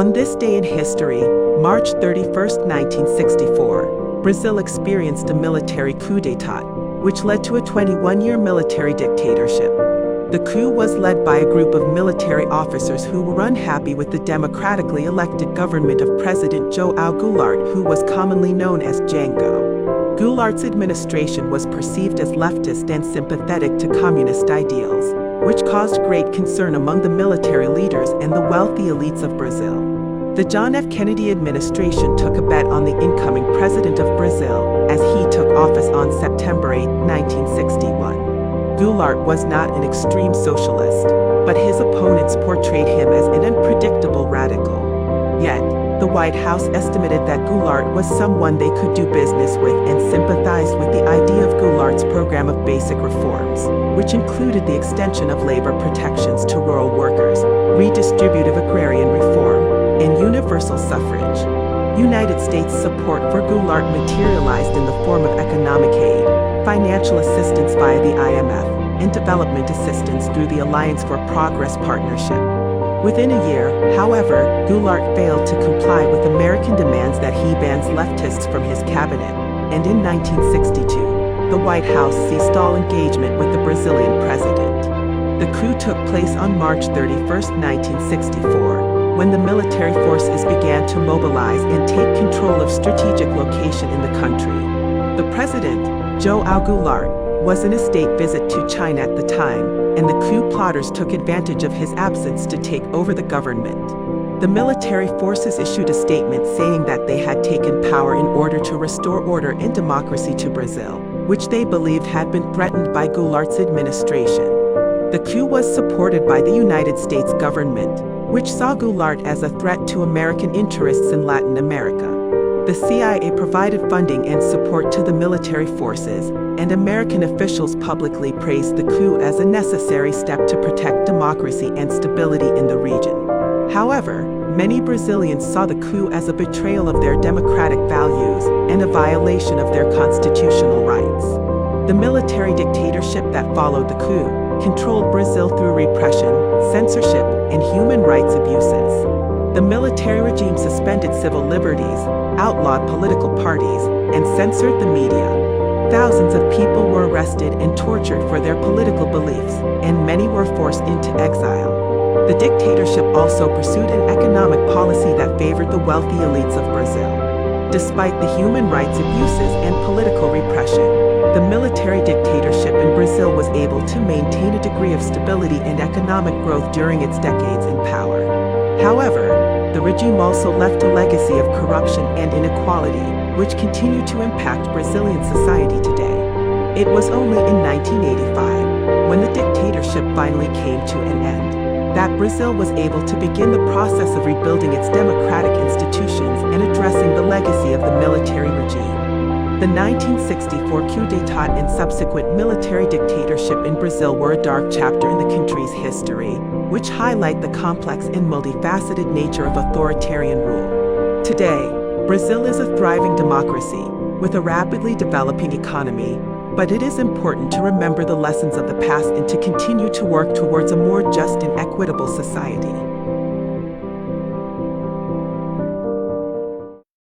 On this day in history, March 31, 1964, Brazil experienced a military coup d'état, which led to a 21-year military dictatorship. The coup was led by a group of military officers who were unhappy with the democratically elected government of President João Goulart, who was commonly known as Jango. Goulart's administration was perceived as leftist and sympathetic to communist ideals, which caused great concern among the military leaders and the wealthy elites of Brazil. The John F. Kennedy administration took a bet on the incoming president of Brazil, as he took office on September 8, 1961. Goulart was not an extreme socialist, but his opponents portrayed him as an unpredictable radical. Yet, the White House estimated that Goulart was someone they could do business with and sympathized with the idea of Goulart's program of basic reforms, which included the extension of labor protections to rural workers, redistributive agrarian reform, and universal suffrage. United States support for Goulart materialized in the form of economic aid, financial assistance via the IMF, and development assistance through the Alliance for Progress Partnership. Within a year, however, Goulart failed to comply with American demands that he bans leftists from his cabinet, and in 1962, the White House ceased all engagement with the Brazilian president. The coup took place on March 31, 1964, when the military forces began to mobilize and take control of strategic location in the country. The president, João Goulart, was in a state visit to China at the time, and the coup plotters took advantage of his absence to take over the government. The military forces issued a statement saying that they had taken power in order to restore order and democracy to Brazil, which they believed had been threatened by Goulart's administration. The coup was supported by the United States government, which saw Goulart as a threat to American interests in Latin America. The CIA provided funding and support to the military forces, and American officials publicly praised the coup as a necessary step to protect democracy and stability in the region. However, many Brazilians saw the coup as a betrayal of their democratic values and a violation of their constitutional rights. The military dictatorship that followed the coup controlled Brazil through repression, censorship, and human rights abuses. The military regime suspended civil liberties, outlawed political parties, and censored the media. Thousands of people were arrested and tortured for their political beliefs, and many were forced into exile. The dictatorship also pursued an economic policy that favored the wealthy elites of Brazil. Despite the human rights abuses and political repression, the military dictatorship in Brazil was able to maintain a degree of stability and economic growth during its decades in power. However, the regime also left a legacy of corruption and inequality, which continue to impact Brazilian society today. It was only in 1985, when the dictatorship finally came to an end, that Brazil was able to begin the process of rebuilding its democratic institutions and addressing the legacy of the military regime. The 1964 coup d'état and subsequent military dictatorship in Brazil were a dark chapter in the country's history, which highlight the complex and multifaceted nature of authoritarian rule. Today, Brazil is a thriving democracy, with a rapidly developing economy, but it is important to remember the lessons of the past and to continue to work towards a more just and equitable society.